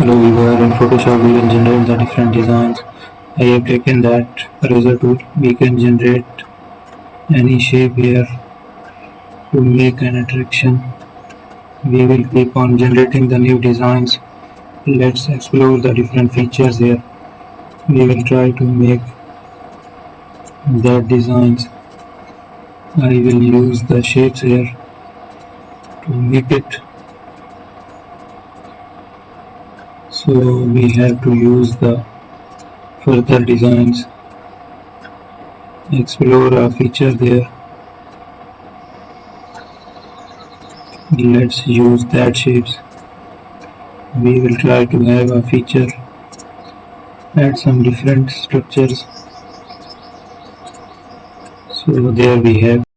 Hello viewer, in Photoshop we can generate the different designs. I have taken that eraser tool. We can generate any shape here to make an attraction. We will keep on generating the new designs. Let's explore the different features here. We will try to make that designs. I will use the shapes here to make it. So we have to use the further designs, explore a feature there. Let's use that shapes. We will try to have a feature, add some different structures. So there we have